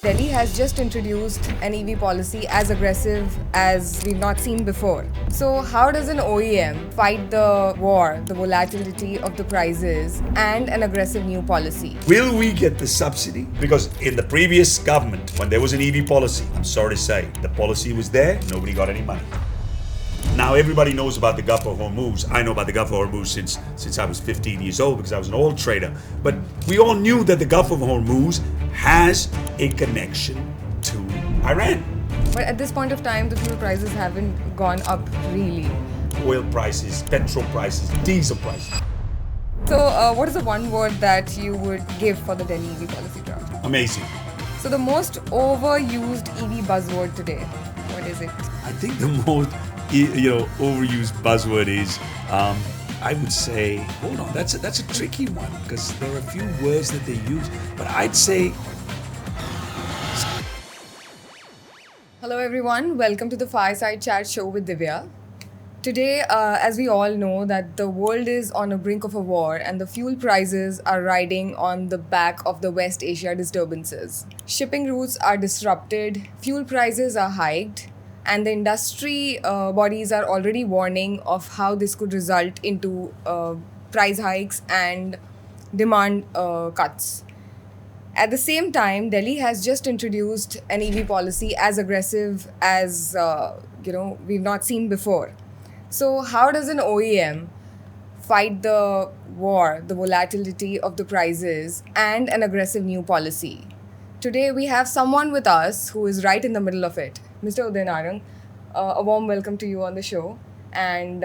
Delhi has just introduced an EV policy as aggressive as we've not seen before. So, how does an OEM fight the war, the volatility of the prices, and an aggressive new policy? Will we get the subsidy? Because in the previous government, when there was an EV policy, I'm sorry to say, the policy was there, nobody got any money. Now everybody knows about the Gulf of Hormuz. I know about the Gulf of Hormuz since I was 15 years old because I was an oil trader. But we all knew that the Gulf of Hormuz has a connection to Iran. But at this point of time, the fuel prices haven't gone up really. Oil prices, petrol prices, diesel prices. So, what is the one word that you would give for the Delhi EV policy draft? Amazing. So, the most overused EV buzzword today, what is it? I think the most overused buzzword is I would say, hold on, that's a tricky one because there are a few words that they use, but I'd say. Hello everyone, welcome to the Fireside Chat show with Divya. Today, as we all know, that the world is on a brink of a war and the fuel prices are riding on the back of the West Asia disturbances. Shipping routes are disrupted, fuel prices are hiked, and the industry bodies are already warning of how this could result into price hikes and demand cuts. At the same time, Delhi has just introduced an EV policy as aggressive as we've not seen before. So, how does an OEM fight the war, the volatility of the prices, and an aggressive new policy? Today, we have someone with us who is right in the middle of it, Mr. Uday Narang. A warm welcome to you on the show, and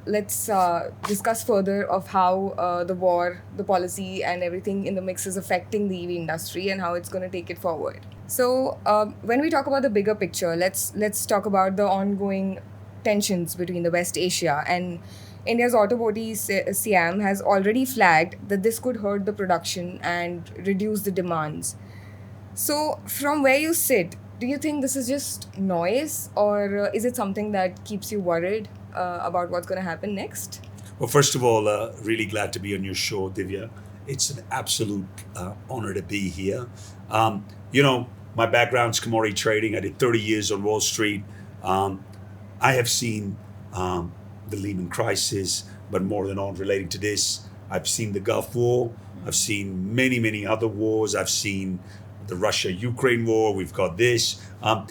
let's discuss further of how the war, the policy, and everything in the mix is affecting the EV industry and how it's going to take it forward. So, when we talk about the bigger picture, let's talk about the ongoing tensions between the West Asia, and India's auto body Siam has already flagged that this could hurt the production and reduce the demands. So, from where you sit, do you think this is just noise, or is it something that keeps you worried about what's going to happen next? Well, first of all, really glad to be on your show, Divya. It's an absolute honor to be here. My background's commodity trading. I did 30 years on Wall Street. I have seen the Lehman crisis, but more than all relating to this, I've seen the Gulf War. I've seen many, many other wars. I've seen the Russia-Ukraine war. We've got this.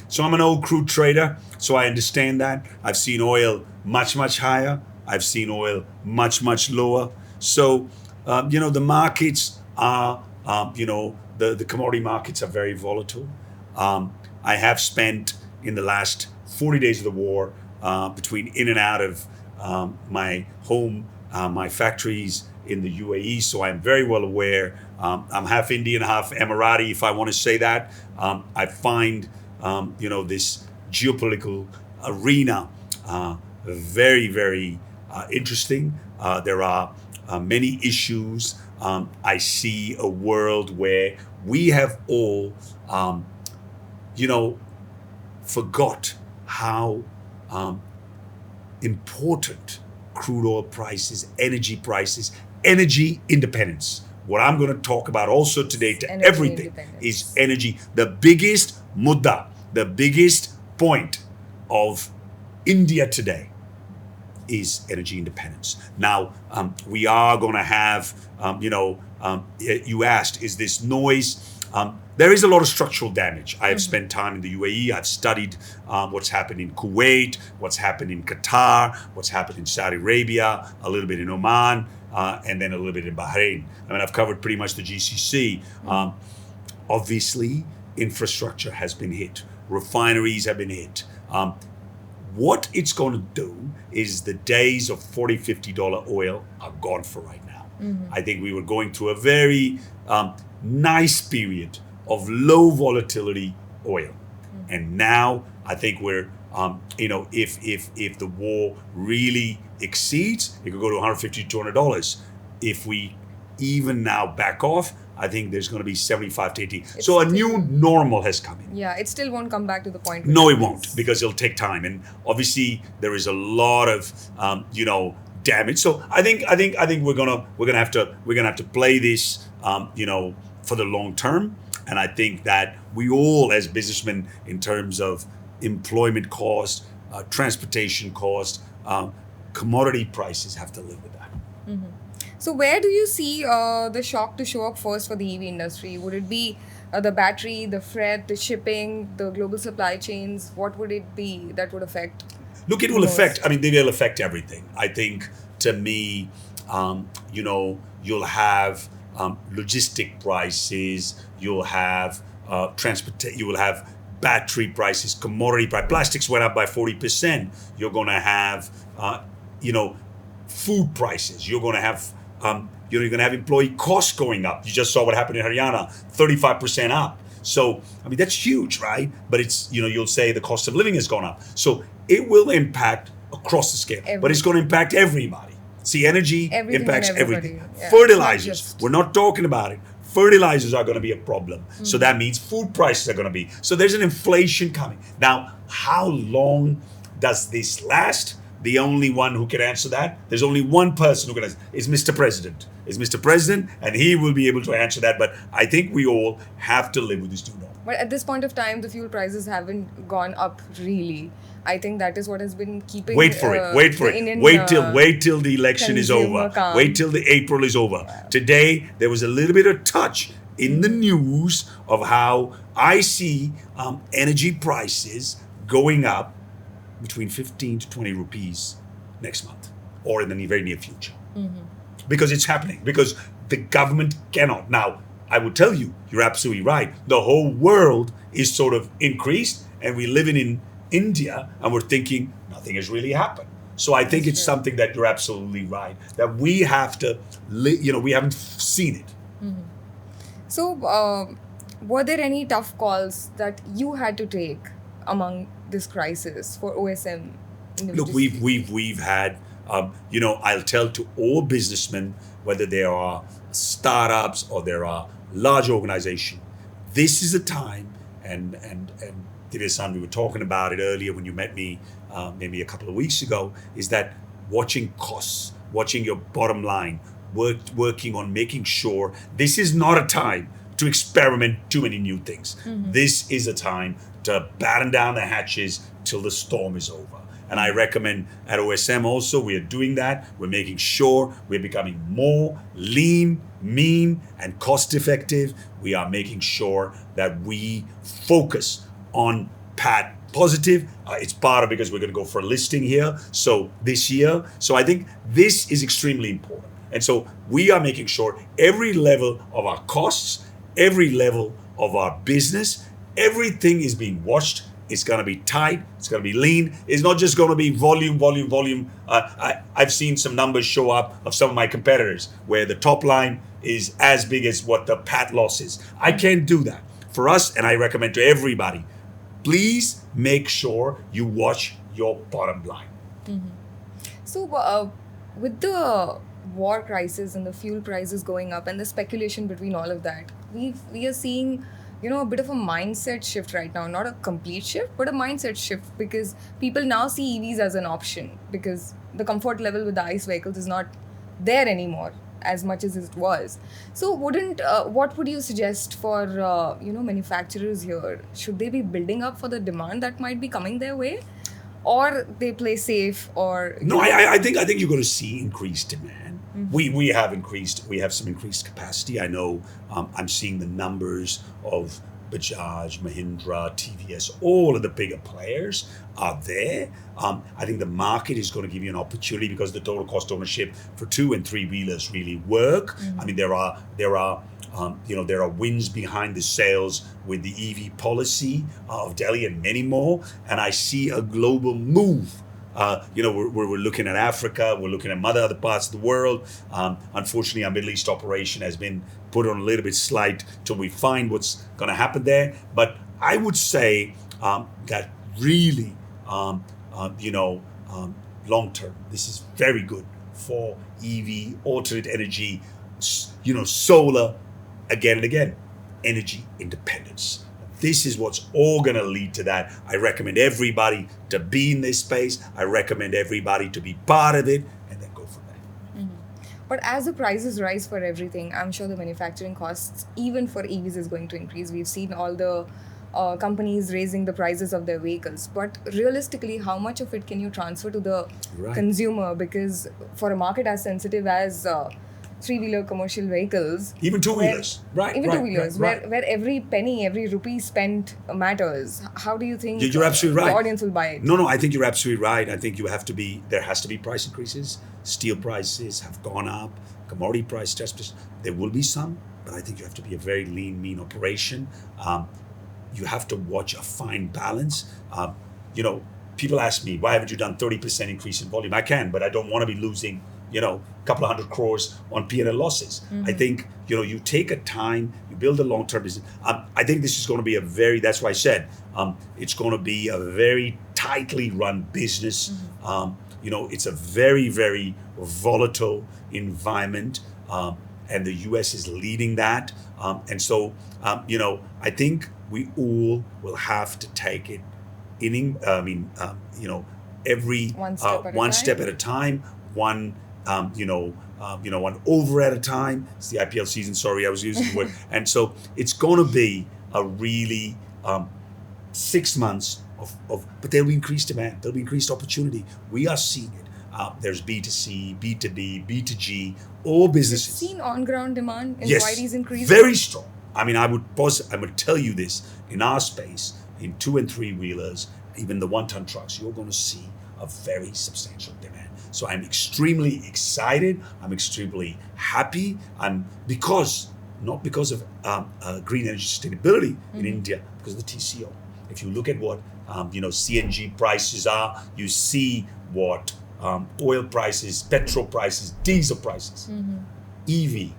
So I'm an old crude trader, so I understand that. I've seen oil much, much higher. I've seen oil much, much lower. So, the markets are, the commodity markets are very volatile. I have spent in the last 40 days of the war between in and out of my home, my factories in the UAE, so I'm very well aware. I'm half Indian, half Emirati, if I want to say that. I find, this geopolitical arena very, very interesting. There are many issues. I see a world where we have all, forgot how important crude oil prices, energy independence. What I'm going to talk about also today to Energy everything is energy. The biggest mudda, the biggest point of India today is energy independence. Now, we are going to have, you asked, is this noise? There is a lot of structural damage. I have spent time in the UAE. I've studied what's happened in Kuwait, what's happened in Qatar, what's happened in Saudi Arabia, a little bit in Oman, and then a little bit in Bahrain. I mean, I've covered pretty much the GCC. Obviously, infrastructure has been hit. Refineries have been hit. What it's going to do is the days of $40, $50 oil are gone for right now. I think we were going through a very nice period of low volatility oil. And now I think we're, if the war really exceeds, it could go to $150, $200. If we even now back off, I think there's going to be 75 to 80. So a new normal has come in. Yeah, it still won't come back to the point. No, it won't, because it'll take time. And obviously there is a lot of, damage. So I think we're gonna have to play this, for the long term. And I think that we all, as businessmen, in terms of employment cost, transportation cost, commodity prices, have to live with that. So where do you see the shock to show up first for the EV industry? Would it be the battery, the freight, the shipping, the global supply chains? What would it be that would affect? Look, it will most? affect, I mean, they will affect everything. I think, to me, you'll have logistic prices, you'll have you will have battery prices, commodity price. Plastics went up by 40%. You're going to have, food prices. You're going to have, you're going to have employee costs going up. You just saw what happened in Haryana, 35% up. So, I mean, that's huge, right? But it's, you'll say the cost of living has gone up. So it will impact across the scale, but it's going to impact everybody. See, energy Everything impacts and everybody. everything. Yeah. Fertilizers, Not just- we're not talking about it. Fertilizers are going to be a problem. So that means food prices are going to be. So there's an inflation coming. Now, how long does this last? The only one who can answer that, there's only one person who can answer, is Mr. President. Is Mr. President, and he will be able to answer that. But I think we all have to live with this new norm. But at this point of time, the fuel prices haven't gone up really. I think that is what has been keeping. Wait for it. Wait for the it. Indian, Wait till the election is consumer over. calm. Wait till the April is over. Today there was a little bit of touch in the news of how I see energy prices going up between 15 to 20 rupees next month or in the very near future. Because it's happening. Because the government cannot. Now, I will tell you, you're absolutely right. The whole world is sort of increased, and we live in India, and we're thinking nothing has really happened. So I think it's something that you're absolutely right, that we have to, we haven't seen it. So, were there any tough calls that you had to take among this crisis for OSM? Look, we've had, I'll tell to all businessmen, whether they are startups or there are large organizations, this is a time, and Divya-san, we were talking about it earlier when you met me maybe a couple of weeks ago, is that watching costs, watching your bottom line, working on making sure this is not a time to experiment too many new things. This is a time to batten down the hatches till the storm is over. And I recommend at OSM also, we are doing that. We're making sure we're becoming more lean, mean, and cost effective. We are making sure that we focus on PAT positive. It's part of because we're going to go for a listing here. So this year. So I think this is extremely important. And so we are making sure every level of our costs, every level of our business, everything is being watched. It's going to be tight. It's going to be lean. It's not just going to be volume. I've seen some numbers show up of some of my competitors where the top line is as big as what the PAT loss is. I can't do that. For us, and I recommend to everybody, please make sure you watch your bottom line. So, with the war crisis and the fuel prices going up and the speculation between all of that, we are seeing a bit of a mindset shift right now. Not a complete shift, but a mindset shift, because people now see EVs as an option because the comfort level with the ICE vehicles is not there anymore as much as it was. So what would you suggest for manufacturers here? Should they be building up for the demand that might be coming their way, or they play safe? Or no, I think you're going to see increased demand. We have some increased capacity. I know I'm seeing the numbers of Bajaj, Mahindra, TVS, all of the bigger players are there. I think the market is going to give you an opportunity because the total cost of ownership for 2 and 3 wheelers really work. I mean, there are wins behind the sales with the EV policy of Delhi and many more. And I see a global move. We're looking at Africa, we're looking at other parts of the world. Unfortunately, our Middle East operation has been put on a little bit slight till we find what's going to happen there. But I would say that really, long term, this is very good for EV, alternate energy, solar, again and again, energy independence. This is what's all going to lead to that. I recommend everybody to be in this space. I recommend everybody to be part of it and then go from there. But as the prices rise for everything, I'm sure the manufacturing costs, even for EVs, is going to increase. We've seen all the companies raising the prices of their vehicles. But realistically, how much of it can you transfer to the Right. consumer? Because for a market as sensitive as three-wheeler commercial vehicles, Even two-wheelers. Right, even right, two-wheelers, right. where every penny, every rupee spent matters. How do you think You're absolutely right. the audience will buy it? No, I think you're absolutely right. I think there has to be price increases. Steel prices have gone up, commodity prices, there will be some, but I think you have to be a very lean, mean operation. You have to watch a fine balance. People ask me, why haven't you done 30% increase in volume? I can, but I don't want to be losing, a couple of 100 crores on P&L losses. I think, you take a time, you build a long-term business. I think this is going to be that's why I said, it's going to be a very tightly run business. It's a very, very volatile environment. And the US is leading that. I think we all will have to take it every One step at a time. one one over at a time. It's the IPL season. Sorry, I was using the word. And so it's going to be a really 6 months but there'll be increased demand. There'll be increased opportunity. We are seeing it. There's B2C, B2B, B2G, all businesses. You've seen on-ground demand, Yes, inquiries increase? very strong. I would tell you this, in our space, in 2 and 3 wheelers, even the 1-ton trucks, you're going to see a very substantial demand. So I'm extremely excited. I'm extremely happy. Not because of green energy sustainability in India, because of the TCO. If you look at what CNG prices are, you see what oil prices, petrol prices, diesel prices, EV.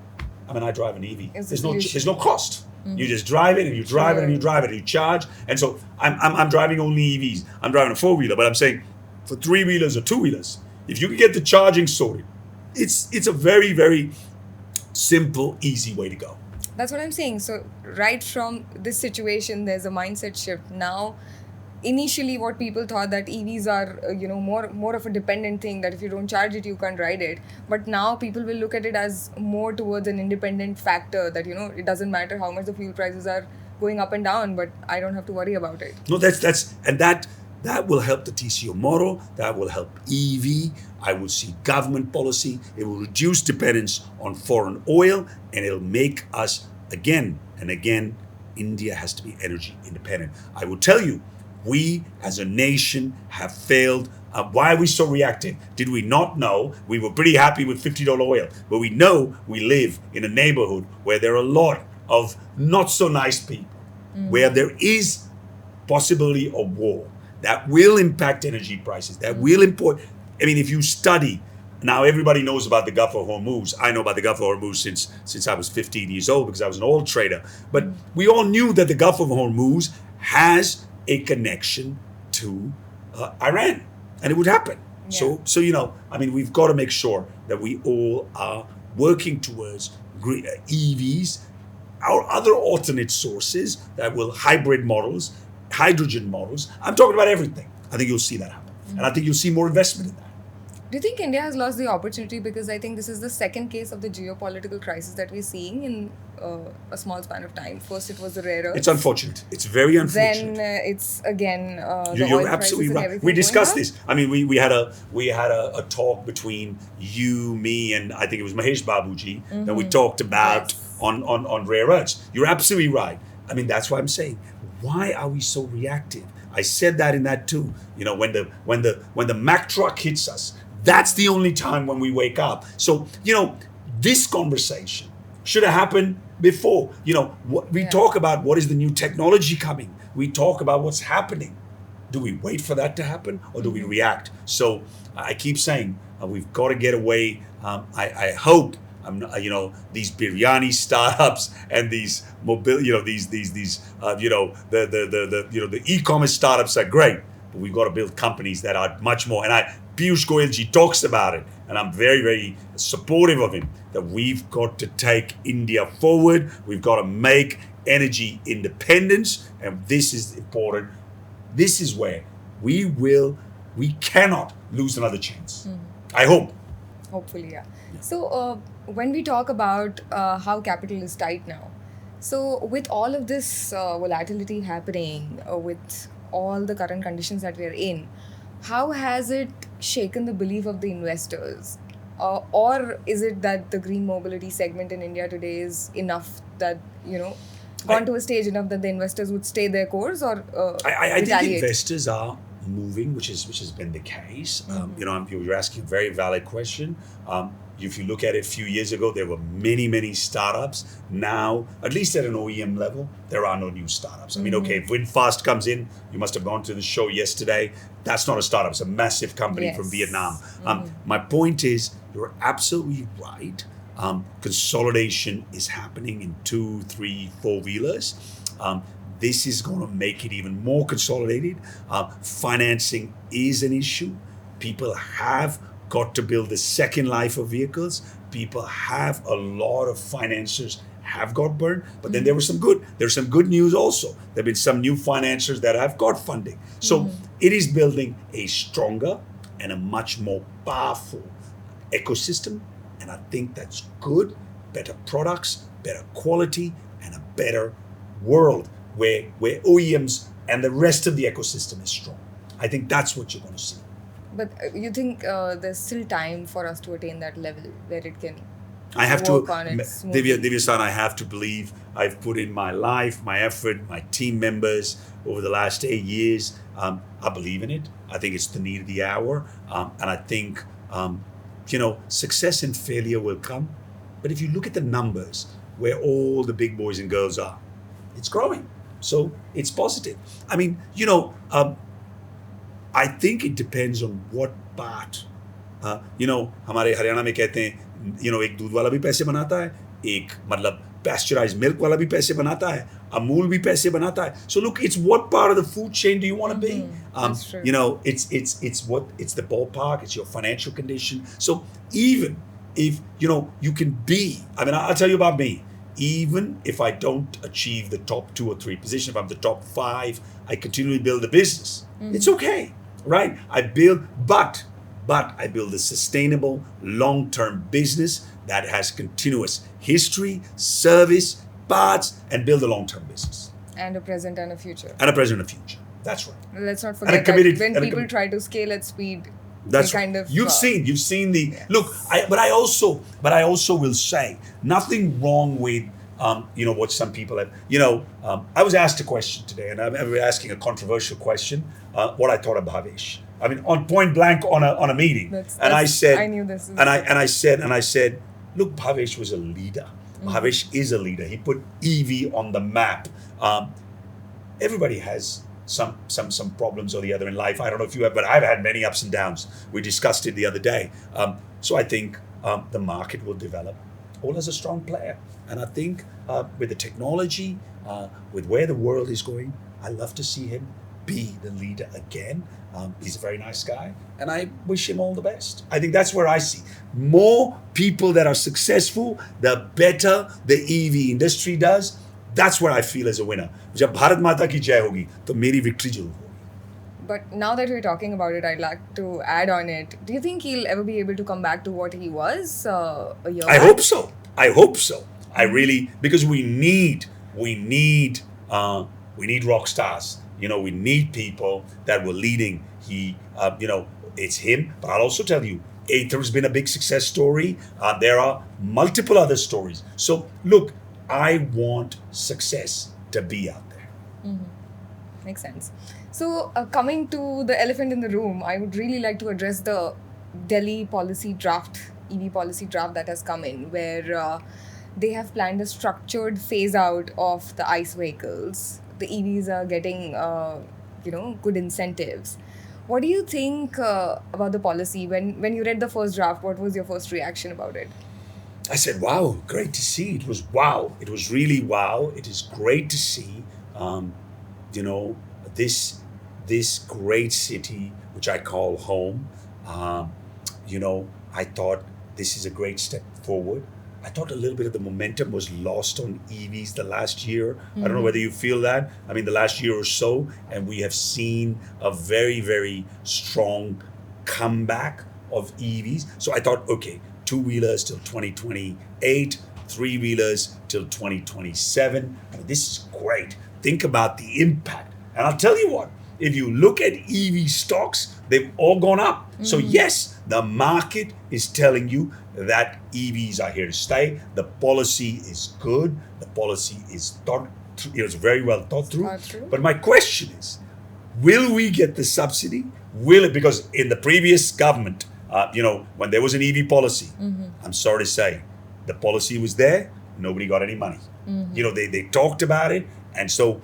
I drive an EV. There's no cost. You just drive it and you drive it and you drive it and you charge. And so I'm driving only EVs. I'm driving a 4-wheeler, but I'm saying for 3-wheelers or 2-wheelers, if you can get the charging sorted, it's a very, very simple, easy way to go. That's what I'm saying. So right from this situation, there's a mindset shift. Now, initially what people thought that EVs are, more of a dependent thing, that if you don't charge it, you can't ride it. But now people will look at it as more towards an independent factor, that, it doesn't matter how much the fuel prices are going up and down, but I don't have to worry about it. No, that will help the TCO model. That will help EV. I will see government policy. It will reduce dependence on foreign oil, and it'll make us again and again. India has to be energy independent. I will tell you, we as a nation have failed. Why are we so reactive? Did we not know? We were pretty happy with $50 oil, but we know we live in a neighborhood where there are a lot of not so nice people, where there is possibility of war that will impact energy prices, that will import. If you study, now everybody knows about the Gulf of Hormuz. I know about the Gulf of Hormuz since I was 15 years old, because I was an oil trader. But we all knew that the Gulf of Hormuz has a connection to Iran, and it would happen. Yeah. So we've got to make sure that we all are working towards EVs, our other alternate sources that will hybrid models, hydrogen models. I'm talking about everything. I think you'll see that happen. And I think you'll see more investment in that. Do you think India has lost the opportunity? Because I think this is the second case of the geopolitical crisis that we're seeing in a small span of time. First, it was the rare earths. It's unfortunate. It's very unfortunate. Then it's again the You're oil absolutely prices and right. everything We discussed going this. We had a talk between you, me, and I think it was Mahesh Babuji that we talked about on rare earths. You're absolutely right. That's why I'm saying, why are we so reactive? I said that in that too. When the Mack truck hits us, that's the only time when we wake up. So, this conversation should have happened before. We talk about what is the new technology coming. We talk about what's happening. Do we wait for that to happen, or do we react? So I keep saying we've got to get away. I hope these biryani startups and these the e-commerce startups are great, but we've got to build companies that are much more. And Piyush Goyalji talks about it, and I'm very, very supportive of him, that we've got to take India forward. We've got to make energy independence, and this is important. This is where we cannot lose another chance. I hope. Hopefully, yeah. So, when we talk about how capital is tight now, so with all of this volatility happening, with all the current conditions that we are in, how has it shaken the belief of the investors? Or is it that the green mobility segment in India today is enough that, I, gone to a stage enough that the investors would stay their course or I think retaliate? investors are moving, which has been the case. You're asking a very valid question. If you look at it a few years ago, there were many startups. Now, at least at an OEM level, there are no new startups. I mean, okay, if VinFast comes in, you must have gone to the show yesterday. That's not a startup; it's a massive company from Yes. Vietnam. My point is, you're absolutely right. Consolidation is happening in 2, 3, 4 wheelers. This is going to make it even more consolidated. Financing is an issue. People have got to build the second life of vehicles. People have a lot of financiers have got burned, but then there's some good news also. There have been some new financiers that have got funding. So it is building a stronger and a much more powerful ecosystem, and I think that's good. Better products, better quality, and a better world where OEMs and the rest of the ecosystem is strong. I think that's what you're going to see. But you think there's still time for us to attain that level where it can I have work to, on it smoothly? Divya-san, I have to believe. I've put in my life, my effort, my team members over the last 8 years. I believe in it. I think it's the need of the hour. And I think, success and failure will come. But if you look at the numbers where all the big boys and girls are, it's growing. So it's positive. I mean, I think it depends on what part. हमारे हरियाणा में कहते हैं, एक दूध वाला भी पैसे बनाता है, एक मतलब pasteurized milk वाला भी पैसे बनाता है, Amul भी पैसे बनाता है. So look, it's what part of the food chain do you want to be? That's true. It's the ballpark, it's your financial condition. So even if you can be, I mean, I'll tell you about me. Even if I don't achieve the top 2 or 3 position, if I'm the top 5, I continually build a business. It's okay, right? But I build a sustainable, long-term business that has continuous history, service, parts, and build a long-term business. And a present and a future. And a present and a future. That's right. Let's not And a forget committed- that when and a people commi- try to scale at speed, That's they right. kind of You've seen the Yes. look. But I also will say nothing wrong with what some people have. I was asked a question today, and I'm asking a controversial question. What I thought of Bhavesh. I mean, on point blank on a meeting, and I said, I knew this. and I said, look, Bhavesh was a leader. Bhavesh is a leader. He put EV on the map. Everybody has some problems or the other in life. I don't know if you have, but I've had many ups and downs. We discussed it the other day. So I think the market will develop. All as a strong player, and I think with the technology, with where the world is going, I love to see him be the leader again. He's a very nice guy, and I wish him all the best. I think that's where I see more people that are successful, the better the EV industry does. That's where I feel as a winner. जब भारत माता की जय होगी, तो मेरी victory जरूर होगी. But now that we're talking about it, I'd like to add on it. Do you think he'll ever be able to come back to what he was a year I back? hope so. I really, because we need rock stars. We need people that were leading. It's him. But I'll also tell you, Aether has been a big success story. There are multiple other stories. So look, I want success to be out there. Makes sense. So, coming to the elephant in the room, I would really like to address the Delhi policy draft, EV policy draft that has come in, where they have planned a structured phase out of the ICE vehicles. The EVs are getting, good incentives. What do you think about the policy? When you read the first draft, what was your first reaction about it? I said, wow, great to see. It was wow. It was really wow. It is great to see, this great city, which I call home. I thought this is a great step forward. I thought a little bit of the momentum was lost on EVs the last year. I don't know whether you feel that. I mean, the last year or so, and we have seen a very, very strong comeback of EVs. So I thought, okay, two-wheelers till 2028, three-wheelers till 2027. I mean, this is great. Think about the impact. And I'll tell you what, if you look at EV stocks, they've all gone up. So yes, the market is telling you that EVs are here to stay. The policy is good. The policy is thought through, it's very well thought through. But my question is, will we get the subsidy? Will it? Because in the previous government, when there was an EV policy, I'm sorry to say, the policy was there. Nobody got any money. They talked about it. And so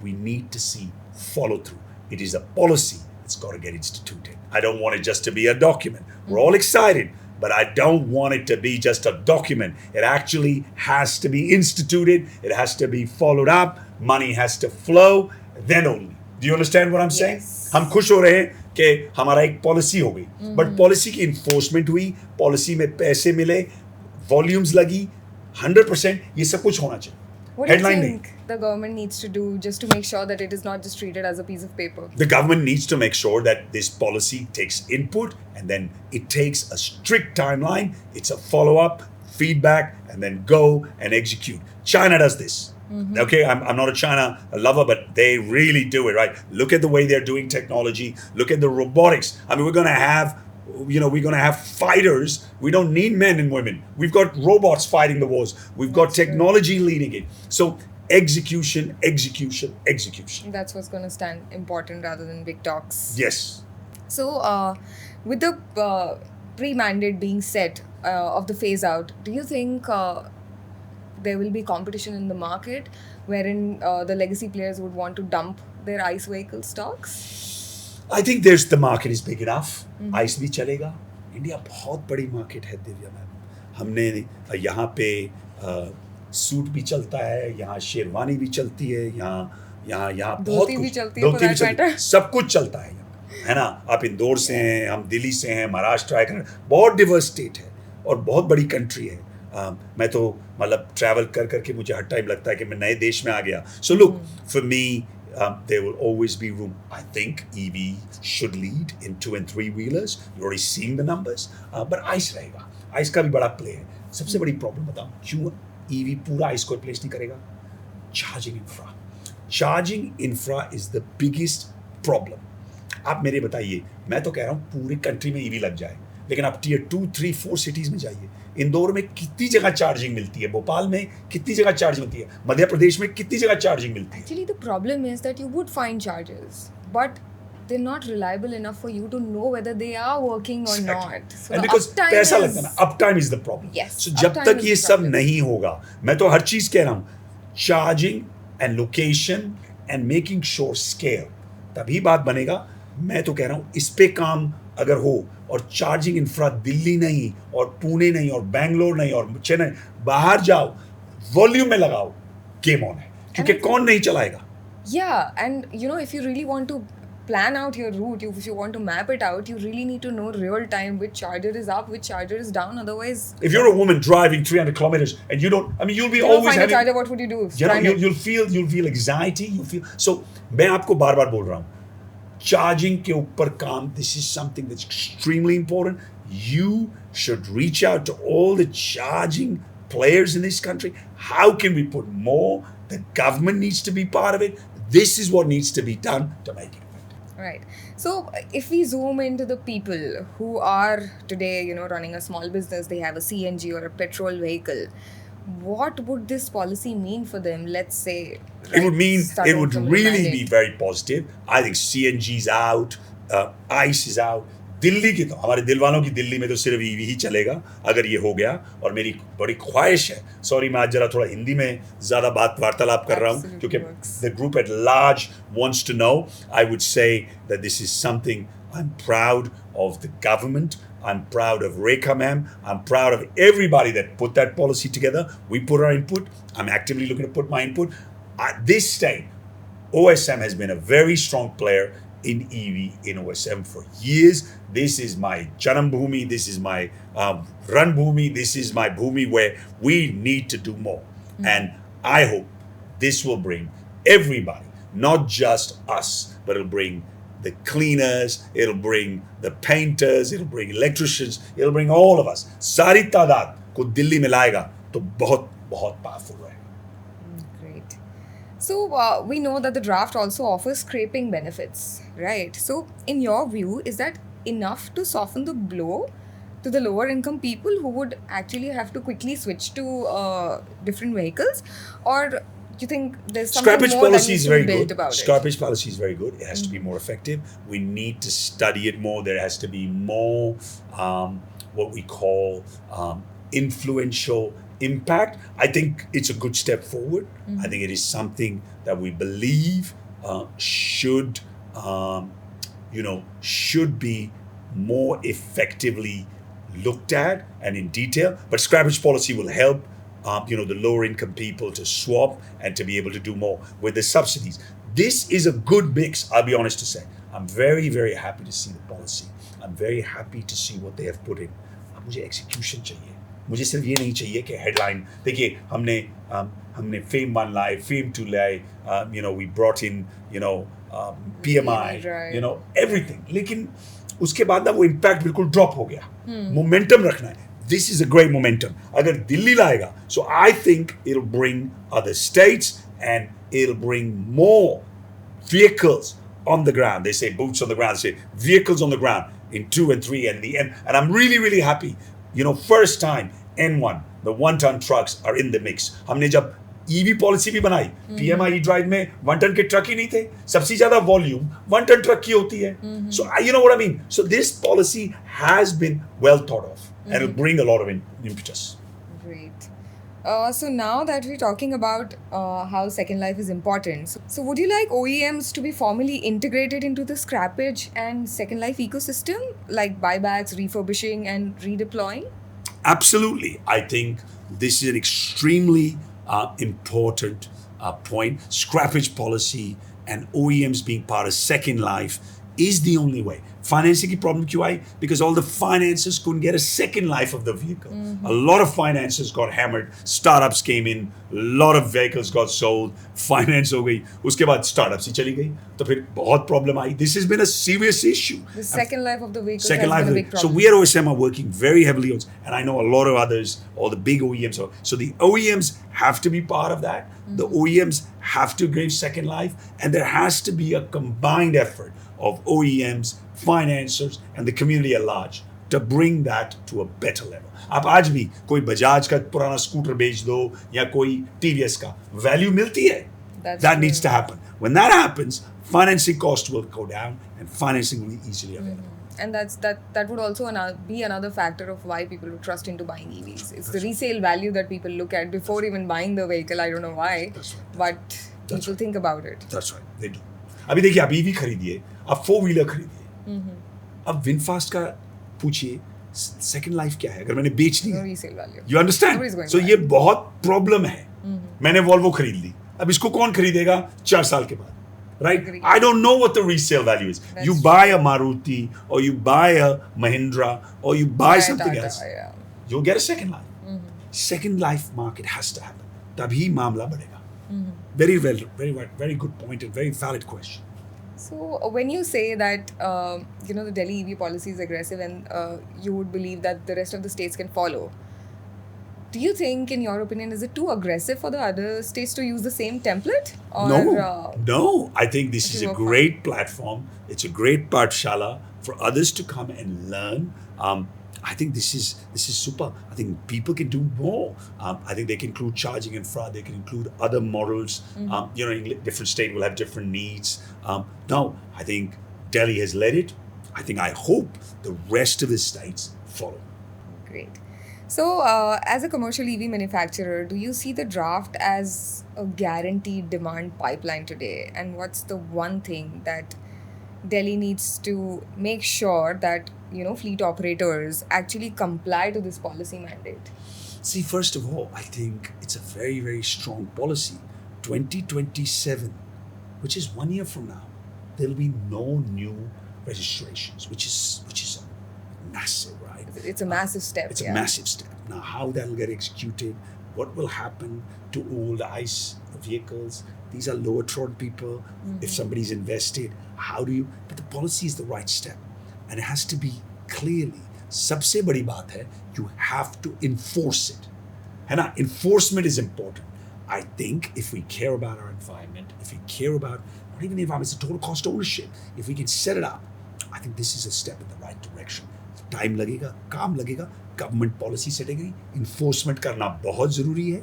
we need to see follow through. It is a policy that's got to get instituted. I don't want it just to be a document. We're all excited, but I don't want it to be just a document. It actually has to be instituted. It has to be followed up. Money has to flow. Then only. Do you understand what I'm saying? हम खुश हो रहे हैं कि हमारा एक policy हो गई, बट पॉलिसी की इन्फोर्समेंट हुई, पॉलिसी में पैसे मिले, वॉल्यूम्स लगी, 100%, ये सब कुछ होना चाहिए. What do you think the government needs to do just to make sure that it is not just treated as a piece of paper? The government needs to make sure that this policy takes input and then it takes a strict timeline. It's a follow-up, feedback, and then go and execute. China does this. Okay, I'm not a China lover, but they really do it, right? Look at the way they're doing technology. Look at the robotics. I mean, we're going to have fighters. We don't need men and women. We've got robots fighting the wars. We've got technology leading it. So execution. That's what's going to stand important rather than big talks. Yes. So with the pre-mandate being set of the phase out, do you think there will be competition in the market wherein the legacy players would want to dump their ICE vehicle stocks? I think the market is big enough. ICE भी चलेगा. India बहुत बड़ी market है Divya ma'am. हमने यहाँ पे suit भी चलता है, यहाँ शेरवानी भी चलती है, यहाँ बहुत कुछ, धोती भी चलती है, सब कुछ चलता है यहाँ, है ना. आप इंदौर से हैं, हम दिल्ली से हैं, महाराष्ट्र है, बहुत डिवर्स स्टेट है और बहुत बड़ी कंट्री है. मैं तो मतलब ट्रैवल करके मुझे हर टाइम लगता है कि मैं नए देश में आ गया. So look, for me, there will always be room. I think EV should lead in 2 and 3 wheelers. You're already seeing the numbers. But ICE रहेगा. ICE का भी बड़ा play है. सबसे बड़ी प्रॉब्लम बताऊं क्यों EV पूरा ICE को रिप्लेस नहीं करेगा? Charging infra is the biggest problem. आप मेरे बताइए, मैं तो कह रहा हूँ पूरी कंट्री में EV लग जाए, लेकिन आप टियर 2, 3, 4 सिटीज में जाइए. इंदौर में कितनी जगह चार्जिंग मिलती है, भोपाल में कितनी जगह चार्जिंग मिलती है, मध्य प्रदेश में कितनी जगह चार्जिंग मिलती है. Actually, the problem is that you would find chargers, but they're not reliable enough for you to know whether they are working or not. So and because पैसा लगता है ना, uptime is the problem. Yes. So जब तक ये सब नहीं होगा, मैं तो हर चीज कह रहा हूँ, charging and location and making sure scale, तभी बात बनेगा. मैं तो कह रहा हूँ इस पे काम अगर हो और चार्जिंग इंफ्रा दिल्ली नहीं और पुणे नहीं और बैंगलोर नहीं और चेन्नई, बाहर जाओ, वॉल्यूम में लगाओ, गेम ऑन है, क्योंकि कौन नहीं चलाएगा. Yeah, and if you really want to plan out your route, if you want to map it out, you really need to know real time which charger is up, which charger is down. Otherwise, if you're a woman driving 300 kilometers and you don't, I mean, you'll be always find a charger. What would you do? You'll feel anxiety. So मैं आपको बार-बार बोल रहा हूँ, charging के ऊपर काम, this is something that's extremely important. You should reach out to all the charging players in this country. How can we put more? The government needs to be part of it. This is what needs to be done to make it effective. Right. So if we zoom into the people who are today, running a small business, they have a CNG or a petrol vehicle, what would this policy mean for them? Let's say it would really be very positive. I think CNG's out, ICE is out. Delhi की तो हमारे दिल वालों की दिल्ली में तो सिर्फ EV ही चलेगा अगर ये हो गया. और मेरी बड़ी ख्वाहिश है, सॉरी मैं आज जरा थोड़ा हिंदी में ज़्यादा वार्तालाप कर रहा हूँ क्योंकि the group at large wants to know. I would say that this is something I'm proud of the government. I'm proud of Rekha ma'am. I'm proud of everybody that put that policy together. We put our input. I'm actively looking to put my input. At this stage, OSM has been a very strong player in EV in OSM for years. This is my Janam Bhumi. This is my Run Bhumi. This is my Bhumi where we need to do more. And I hope this will bring everybody, not just us, but it'll bring the cleaners, it'll bring the painters, it'll bring electricians, it'll bring all of us. सारी तादाद को दिल्ली में लाएगा तो बहुत बहुत powerful रहेगा. Great. So we know that the draft also offers scraping benefits, right? So in your view, is that enough to soften the blow to the lower income people who would actually have to quickly switch to different vehicles, or do you think there's something Scrappage more that policy needs is to very be built good. about it? Scrappage policy is very good. It has to be more effective. We need to study it more. There has to be more what we call influential impact. I think it's a good step forward. I think it is something that we believe should be more effectively looked at and in detail. But scrappage policy will help the lower income people to swap and to be able to do more with the subsidies. This is a good mix, I'll be honest to say. I'm very, very happy to see the policy. I'm very happy to see what they have put in. अब मुझे execution चाहिए. मुझे सिर्फ ये नहीं चाहिए कि headline. देखिए हमने FAME 1 लाए, FAME 2 लाए, we brought in, PMI, right. Everything. लेकिन उसके बाद ना वो impact बिल्कुल drop हो गया. Momentum रखना है. This is a great momentum. अगर दिल्ली लाएगा, so I think it'll bring other states and it'll bring more vehicles on the ground. They say boots on the ground. They say vehicles on the ground in 2 and 3 and the end. And I'm really, really happy. First time N1, the 1-ton trucks are in the mix. हमने जब EV policy भी बनाई, PMI drive में 1 ton के truck ही नहीं थे. सबसे ज़्यादा volume 1 ton truck की होती है. So you know what I mean? So this policy has been well thought of and it'll bring a lot of impetus. Great. So now that we're talking about how Second Life is important, so would you like OEMs to be formally integrated into the Scrappage and Second Life ecosystem, like buybacks, refurbishing, and redeploying? Absolutely. I think this is an extremely important point. Scrappage policy and OEMs being part of Second Life is the only way. Financing की problem क्यों आई? Because all the financiers couldn't get a second life of the vehicle. A lot of financiers got hammered. Startups came in. A lot of vehicles got sold. Finance हो गई. उसके बाद startups ही चली गई. तो फिर बहुत problem I. This has been a serious issue. The second life of the vehicle Second has life been a of big the, problem. so we at OSM are working very heavily on, and I know a lot of others, all the big OEMs are. So the OEMs have to be part of that. The OEMs have to give Second Life, and there has to be a combined effort of OEMs, financiers, and the community at large to bring that to a better level. आप आज भी कोई बजाज का पुराना scooter बेच दो या कोई TVS का वैल्यू मिलती है. That needs to happen. When that happens, financing cost will go down and financing will be easily available. And that would also be another factor of why people would trust into buying EVs. It's the resale value that people look at before even buying the vehicle. I don't know why, but people think about it. That's right, they do. अभी देखिए आप EV खरीदिए, आप 4-wheeler खरीदिए. अब VinFast का पूछिए second life क्या है अगर मैंने बेचनी है. Resale value. You understand? So ये बहुत प्रॉब्लम है. मैंने वॉल्वो खरीद ली. अब इसको कौन खरीदेगा 4 साल के बाद? Right? Agree. I don't know what the resale value is. That's You true. buy a Maruti or you buy a Mahindra or you buy something Tata, else. yeah. You'll get a second life. Second life market has to happen. तभी मामला बढ़ेगा. Very well, very good point and very valid question. So when you say that the Delhi EV policy is aggressive and you would believe that the rest of the states can follow, do you think, in your opinion, is it too aggressive for the other states to use the same template? Or, No. I think this is a will great platform. It's a great pathshala for others to come and learn. I think this is super. I think people can do more. I think they can include charging infra. They can include other models. In different state will have different needs. No, I think Delhi has led it. I hope the rest of the states follow. Great. So, as a commercial EV manufacturer, do you see the draft as a guaranteed demand pipeline today? And what's the one thing that Delhi needs to make sure that fleet operators actually comply to this policy mandate? See, first of all, I think it's a very, very strong policy. 2027, which is 1 year from now, there'll be no new registrations, which is massive, right? It's a massive step. It's a massive step. Now, how that'll get executed, what will happen to old ICE vehicles? These are lower trod people. If somebody's invested, how do you? But the policy is the right step, and it has to be clearly. सबसे बड़ी बात है, you have to enforce it. है ना? Enforcement is important. I think if we care about our environment, if we care about not even the environment, it's the total cost ownership. If we can set it up, I think this is a step in the right direction. Time लगेगा, काम लगेगा, government policy setting, enforcement करना बहुत ज़रूरी है.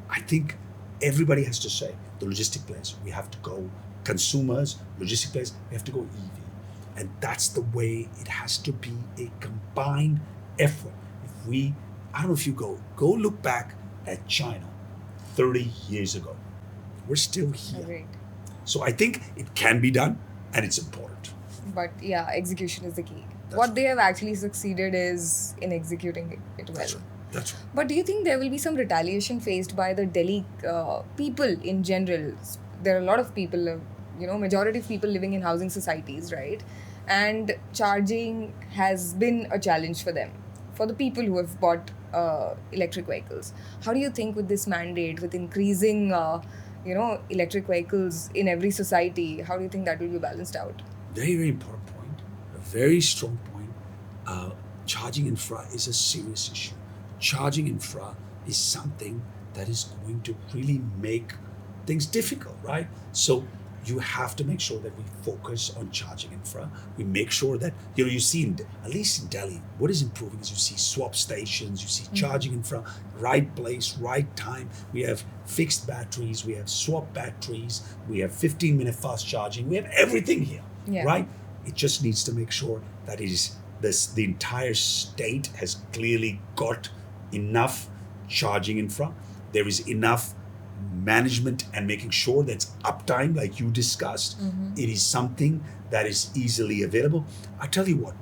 I think everybody has to say, the logistic players, we have to go, consumers, logistic players, we have to go EV. And that's the way it has to be, a combined effort. If we, I don't know if you go look back at China 30 years ago. We're still here. Agreed. So I think it can be done and it's important. But yeah, execution is the key. That's what right. they have actually succeeded is in executing it well. That's right. That's right. But do you think there will be some retaliation faced by the Delhi people in general? There are a lot of people, majority of people living in housing societies, right? And charging has been a challenge for them, for the people who have bought electric vehicles. How do you think with this mandate, with increasing, electric vehicles in every society, how do you think that will be balanced out? Very, very important point. A very strong point. Charging infra is a serious issue. Charging infra is something that is going to really make things difficult, right? So you have to make sure that we focus on charging infra. We make sure that, you see, at least in Delhi, what is improving is you see swap stations, you see charging infra, right place, right time. We have fixed batteries, we have swap batteries, we have 15-minute fast charging, we have everything here, right? It just needs to make sure that the entire state has clearly got enough charging infra. There is enough management and making sure that's uptime, like you discussed. It is something that is easily available. I tell you what,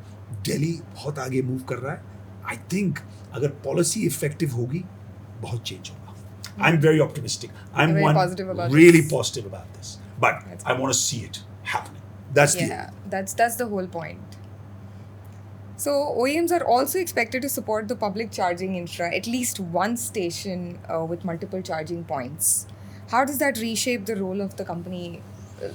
Delhi बहुत आगे move कर रहा है. I think अगर policy effective होगी, बहुत change होगा. I'm very optimistic. I'm very one positive about really this. positive about this. But That's I want to see it happening. That's that's the whole point. So OEMs are also expected to support the public charging infra, at least one station with multiple charging points. How does that reshape the role of the company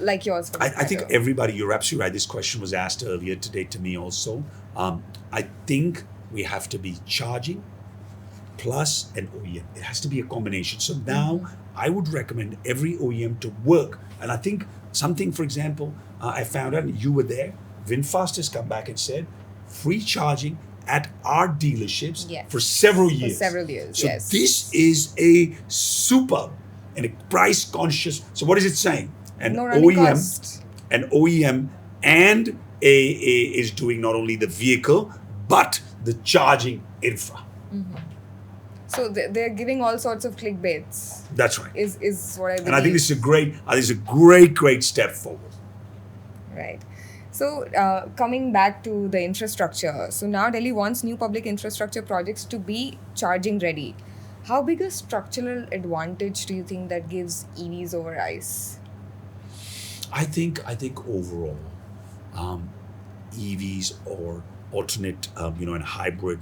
like yours? For I think everybody, you're absolutely right. This question was asked earlier today to me also. I think we have to be charging plus an OEM. It has to be a combination. So now I would recommend every OEM to work. And I think something, for example, I found out, and you were there, VinFast has come back and said, free charging at our dealerships for several years. For several years, so yes. This is a super and a price conscious. So what is it saying? An No running OEM, cost. an OEM and a is doing not only the vehicle but the charging infra. So they're giving all sorts of clickbaits. That's right. Is what I believe. And I think this is a great step forward. Right. So coming back to the infrastructure, so now Delhi wants new public infrastructure projects to be charging ready. How big a structural advantage do you think that gives EVs over ICE? I think overall, EVs or alternate, and hybrid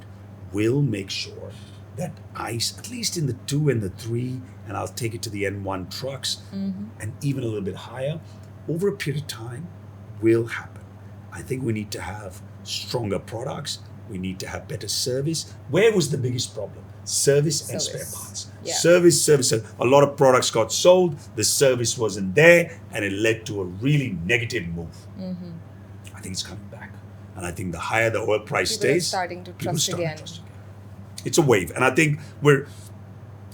will make sure that ICE, at least in the 2 and the 3, and I'll take it to the N1 trucks, and even a little bit higher, over a period of time, will happen. I think we need to have stronger products. We need to have better service. Where was the biggest problem? Service and spare parts. Yeah. Service. A lot of products got sold. The service wasn't there, and it led to a really negative move. I think it's coming back, and I think the higher the oil price People are stays, starting to people trust start to again. trust again. It's a wave, and I think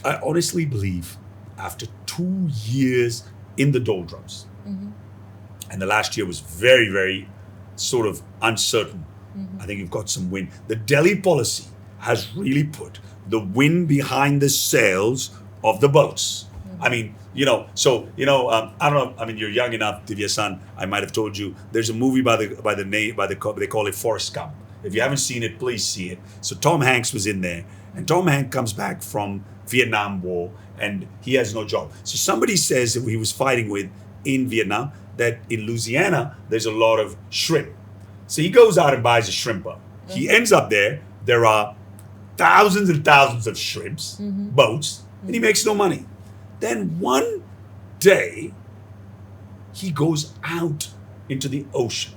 I honestly believe after 2 years in the doldrums, and the last year was very, very sort of uncertain. I think you've got some wind. The Delhi policy has really put the wind behind the sails of the boats. I mean, I don't know. I mean, you're young enough, Divya-san. I might have told you there's a movie they call it Forrest Gump. If you haven't seen it, please see it. So Tom Hanks was in there, and Tom Hanks comes back from Vietnam War, and he has no job. So somebody says that he was fighting with in Vietnam, that in Louisiana there's a lot of shrimp. So he goes out and buys a shrimper. He ends up there. There are thousands and thousands of shrimps, boats, and he makes no money. Then one day, he goes out into the ocean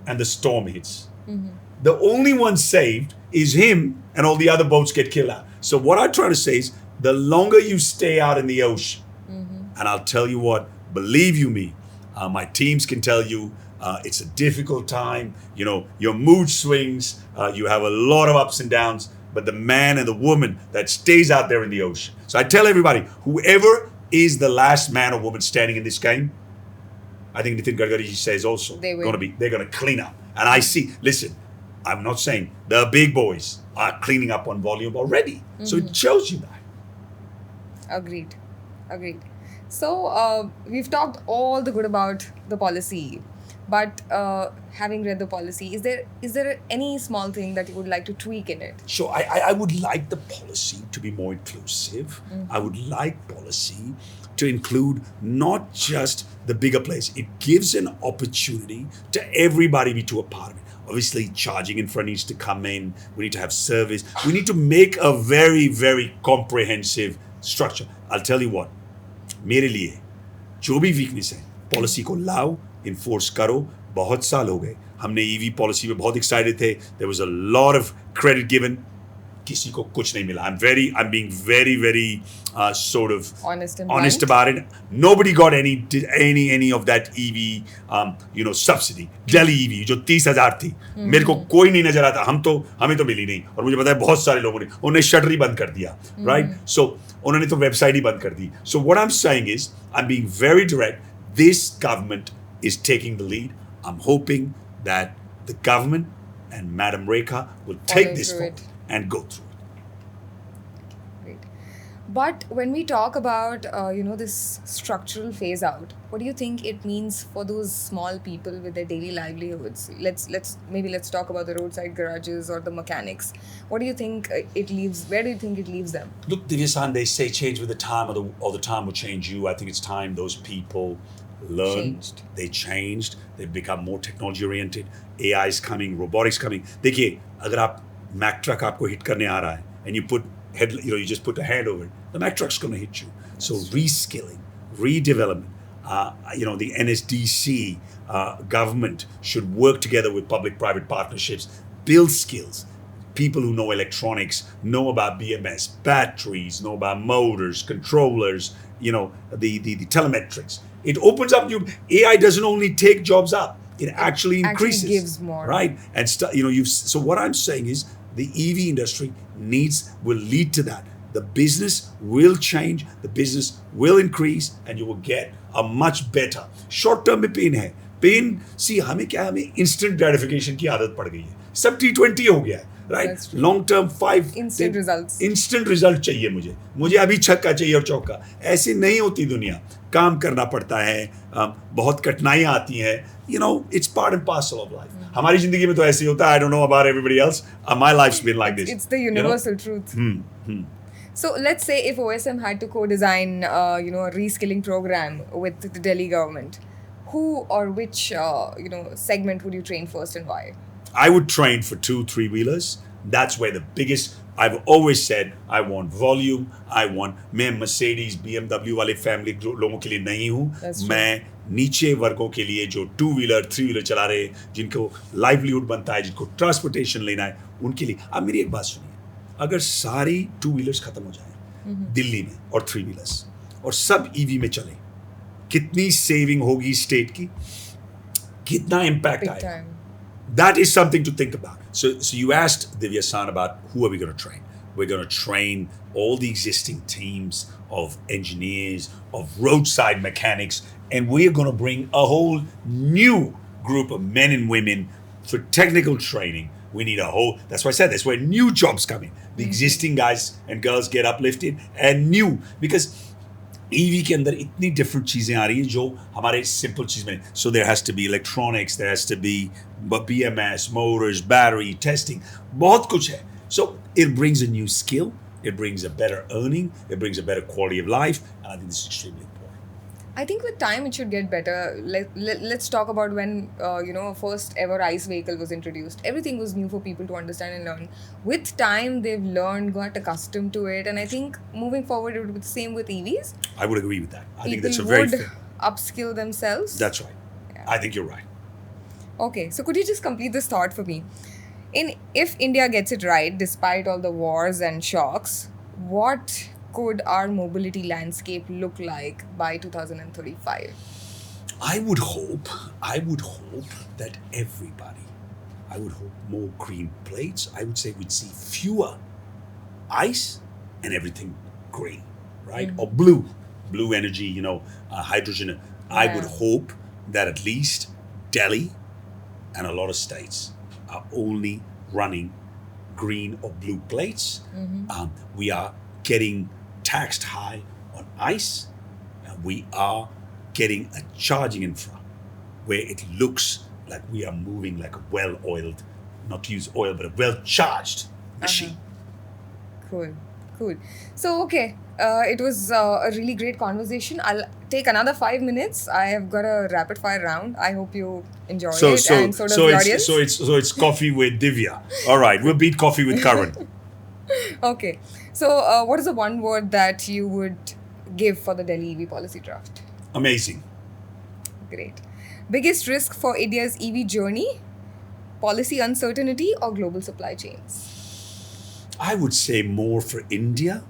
and the storm hits. The only one saved is him, and all the other boats get killed out. So what I'm trying to say is, the longer you stay out in the ocean, and I'll tell you what, believe you me, my teams can tell you, it's a difficult time. You know, your mood swings. You have a lot of ups and downs. But the man and the woman that stays out there in the ocean. So I tell everybody, whoever is the last man or woman standing in this game, I think Nitin Gadkari says also, they're going to clean up. And I see, listen, I'm not saying the big boys are cleaning up on volume already. So it shows you that. Agreed. So we've talked all the good about the policy, but having read the policy, is there any small thing that you would like to tweak in it? Sure, I would like the policy to be more inclusive. I would like policy to include not just the bigger players. It gives an opportunity to everybody be to a part of it. Obviously, charging infra needs to come in. We need to have service. We need to make a very, very comprehensive structure. I'll tell you what, मेरे लिए जो भी weakness है, policy को लाओ, enforce करो. बहुत साल हो गए, हमने ईवी पॉलिसी में बहुत एक्साइटेड थे. There was a lot of credit given. किसी को कुछ नहीं मिला. I'm being very sort of honest about it. Nobody got any of that EV subsidy. Delhi EV जो 30,000 थी, मेरे को कोई नहीं नजर आता. हमें तो मिली नहीं. और मुझे पता है बहुत सारे लोगों ने उन्हें शटर ही बंद कर दिया. Right? So उन्होंने तो वेबसाइट ही बंद कर दी. So what I'm saying is, I'm being very direct. This government is taking the lead. I'm hoping that the government and Madam Rekha will take this forward and go through it. Great. But when we talk about this structural phase out, what do you think it means for those small people with their daily livelihoods? Let's talk about the roadside garages or the mechanics. What do you think it leaves? Where do you think it leaves them? Look, Divyasan, they say change with the time, or the time will change you. I think it's time those people learned. They changed. They've become more technology oriented. AI is coming. Robotics coming. देखिए, अगर आप Mack truck आपको hit करने आ रहा है, and you just put a hand over it, the Mack truck's going to hit you. So reskilling, redevelopment, the NSDC government should work together with public-private partnerships, build skills. People who know electronics, know about BMS, batteries, know about motors, controllers, the telemetrics. It opens up AI doesn't only take jobs up, it actually increases. Actually gives more. Right? And so what I'm saying is, the EV industry will lead to that. The business will change, the business will increase, and you will get a much better. Short term में pain है. Pain, see, हमें instant gratification की आदत पड़ गई है. सब T20 हो गया है. Right? Long term 5 instant results. Instant result चाहिए मुझे अभी छक्का चाहिए और चौका. ऐसे नहीं होती दुनिया. काम करना पड़ता है, बहुत कठिनाइयाँ आती हैं. It's part and parcel of life. हमारी जिंदगी में तो ऐसे ही होता है. I don't know about everybody else. My life's been like this. It's the universal truth. So let's say if OSM had to co-design, a reskilling program with the Delhi government, who or which, segment would you train first and why? I would train for 2-3 wheelers. That's where the biggest. I've always said I want volume. मैं Mercedes, BMW वाले family लोगों के लिए नहीं हूँ. मैं नीचे वर्गों के लिए जो 2-wheeler, 3-wheeler चला रहे, जिनको livelihood बनता है, जिनको transportation लेना है, उनके लिए. अब मेरी एक बात सुनिए. अगर सारी 2-wheelers खत्म हो जाए दिल्ली में और 3-wheelers और सब EV में चले, कितनी saving होगी state की, कितना impact आएगा. That is something to think about. So you asked Divya San about who are we going to train. We're going to train all the existing teams of engineers, of roadside mechanics, and we're going to bring a whole new group of men and women for technical training. We need that's why I said that's where new jobs come in. The existing guys and girls get uplifted and new, because EV के अंदर इतनी different चीजें आ रही हैं जो हमारे simple चीज में. So there has to be electronics, there has to be BMS, motors, battery, testing. बहुत कुछ है. So it brings a new skill, it brings a better earning, it brings a better quality of life, and I think this is extremely important. I think with time it should get better. Let's talk about when first ever ICE vehicle was introduced. Everything was new for people to understand and learn. With time, they've learned, got accustomed to it, and I think moving forward it would be the same with EVs. I would agree with that. I think People that's a very would fair. upskill themselves. That's right. Yeah. I think you're right. Okay, so could you just complete this thought for me? If India gets it right, despite all the wars and shocks, what could our mobility landscape look like by 2035? I would hope that everybody, I would hope more green plates. I would say we'd see fewer ice and everything green, right? Or blue energy, hydrogen. I would Yeah. hope that at least Delhi and a lot of states are only running green or blue plates. We are getting taxed high on ice, and we are getting a charging infra where it looks like we are moving like a well-oiled, not to use oil, but a well-charged machine. Cool. So, okay, it was a really great conversation. I'll take another 5 minutes. I have got a rapid fire round. I hope you enjoy it, and so does the audience. It's coffee with Divya. All right, we'll beat coffee with Karan. Okay, so what is the one word that you would give for the Delhi EV policy draft? Amazing. Great. Biggest risk for India's EV journey? Policy uncertainty or global supply chains? I would say more for India,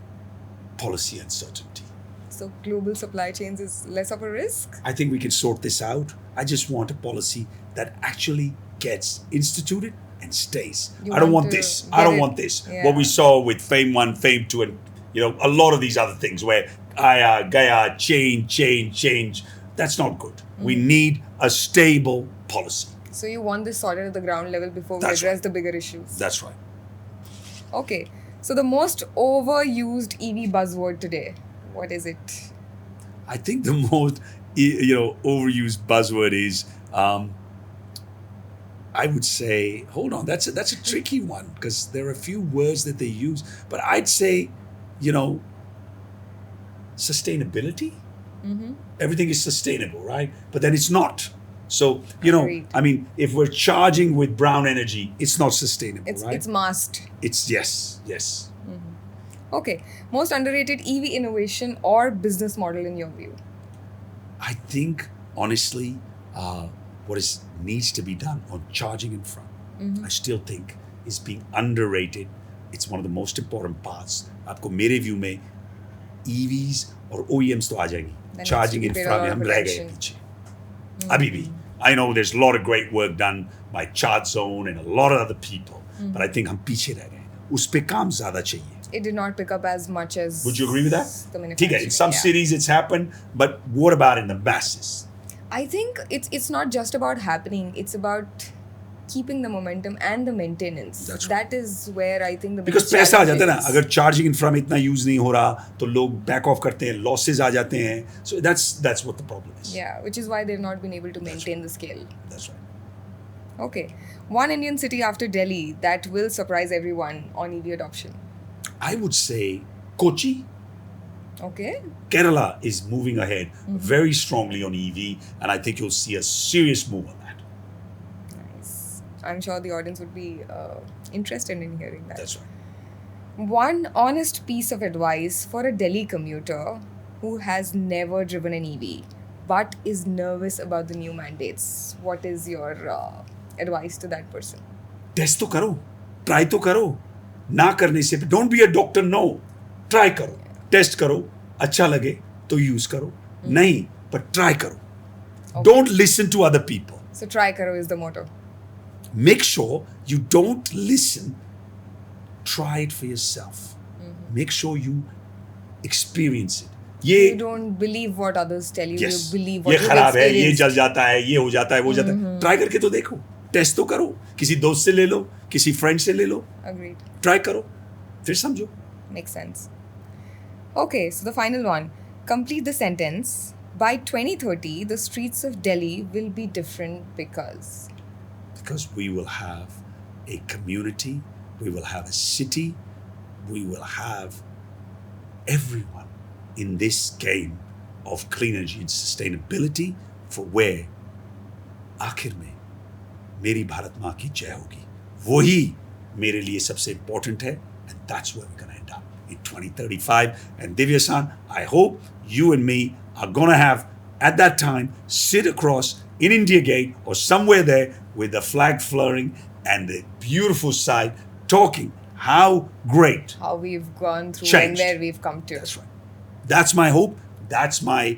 policy uncertainty. So global supply chains is less of a risk? I think we can sort this out. I just want a policy that actually gets instituted and stays. You I don't want want to this. get I don't it- want this. yeah. What we saw with Fame 1, Fame 2, and a lot of these other things where Gaya, change. That's not good. We need a stable policy. So you want this sorted at the ground level before we That's address right. the bigger issues? That's right. Okay. So the most overused EV buzzword today, what is it? I think the most overused buzzword is I would say, hold on, that's a tricky one because there are a few words that they use, but I'd say, sustainability. Everything is sustainable, right? But then it's not. So, Agreed. I mean, if we're charging with brown energy, it's not sustainable, right? It's must. It's yes. Okay. Most underrated EV innovation or business model in your view? I think, honestly, what needs to be done on charging infra, I still think is being underrated. It's one of the most important parts. आपको मेरे view में EVs और OEMs तो आ जाएंगी. That Charging needs to be infra paid a में lot हम of रह गए attention. पीछे. अभी भी. I know there's a lot of great work done by Chart Zone and a lot of other people, but I think हम पीछे रह गए. उस पे काम ज़्यादा चाहिए. It did not pick up as much as. Would you agree with that? The ठीक है. In manufacturing, some yeah. cities it's happened, but what about in the masses? I think it's not just about happening. It's about keeping the momentum and the maintenance. That's That is where I think the because biggest पैसा आ challenge जाता है ना is. अगर charging infra में इतना use नहीं हो रहा तो लोग बैक ऑफ करते हैं लॉसेस आ जाते हैं so that's what the problem is Yeah, which is why they've not been able to maintain the scale. That's right Okay. One Indian city after Delhi that will surprise everyone on EV adoption. I would say Kochi Okay. Kerala is moving ahead very strongly on EV and I think you'll see a serious move on that. Nice. I'm sure the audience would be interested in hearing that. That's right. One honest piece of advice for a Delhi commuter who has never driven an EV but is nervous about the new mandates. What is your advice to that person? Test तो करो try तो करो ना करने से don't be a doctor no try करो test करो अच्छा लगे तो यूज करो नहीं पर ट्राई करो don't listen to other people So try karo is the motto. make sure you don't listen. Try it for yourself. Make sure you experience it. You ये don't believe what others tell you. yes, You believe ये what you've खराब है ये experienced. जल जाता है ये हो जाता है वो जाता है ट्राई करके तो देखो टेस्ट तो करो किसी दोस्त से ले लो किसी फ्रेंड से ले लो Agreed. ट्राई करो फिर समझो. Makes sense. Okay, so the final one. Complete the sentence. By 2030, the streets of Delhi will be different because. Because we will have a community, we will have a city, we will have everyone in this game of clean energy and sustainability for where आखिर में मेरी भारत माँ की जय होगी वही मेरे लिए सबसे important है and that's where we're going to end up in 2035 and Divya-san I hope you and me are going to have at that time sit across in India Gate or somewhere there with the flag flaring and the beautiful sight talking how great How we've gone through Changed. and where we've come to. that's right. That's my hope. That's my,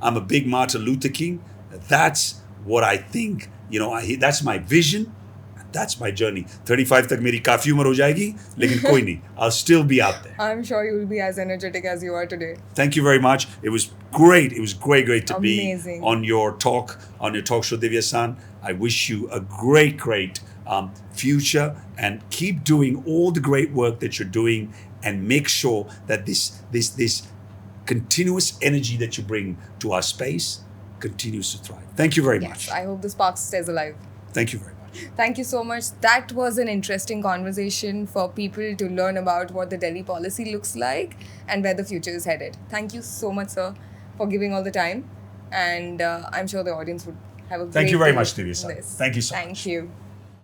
I'm a big Martin Luther King. That's what I think, that's my vision. That's my journey. 35 तक मेरी काफी उम्र हो जाएगी, लेकिन कोई नहीं. I'll still be out there. I'm sure you'll be as energetic as you are today. Thank you very much. It was great. It was great to Amazing. be on your talk show, Divya-san. I wish you a great future and keep doing all the great work that you're doing and make sure that this continuous energy that you bring to our space continues to thrive. Thank you very much. Yes, I hope the spark stays alive. Thank you very much. Thank you so much. That was an interesting conversation for people to learn about what the Delhi policy looks like and where the future is headed. Thank you so much, sir, for giving all the time. And I'm sure the audience would have a great Thank you very day much, Divya-san. from this. Thank you so Thank much. you.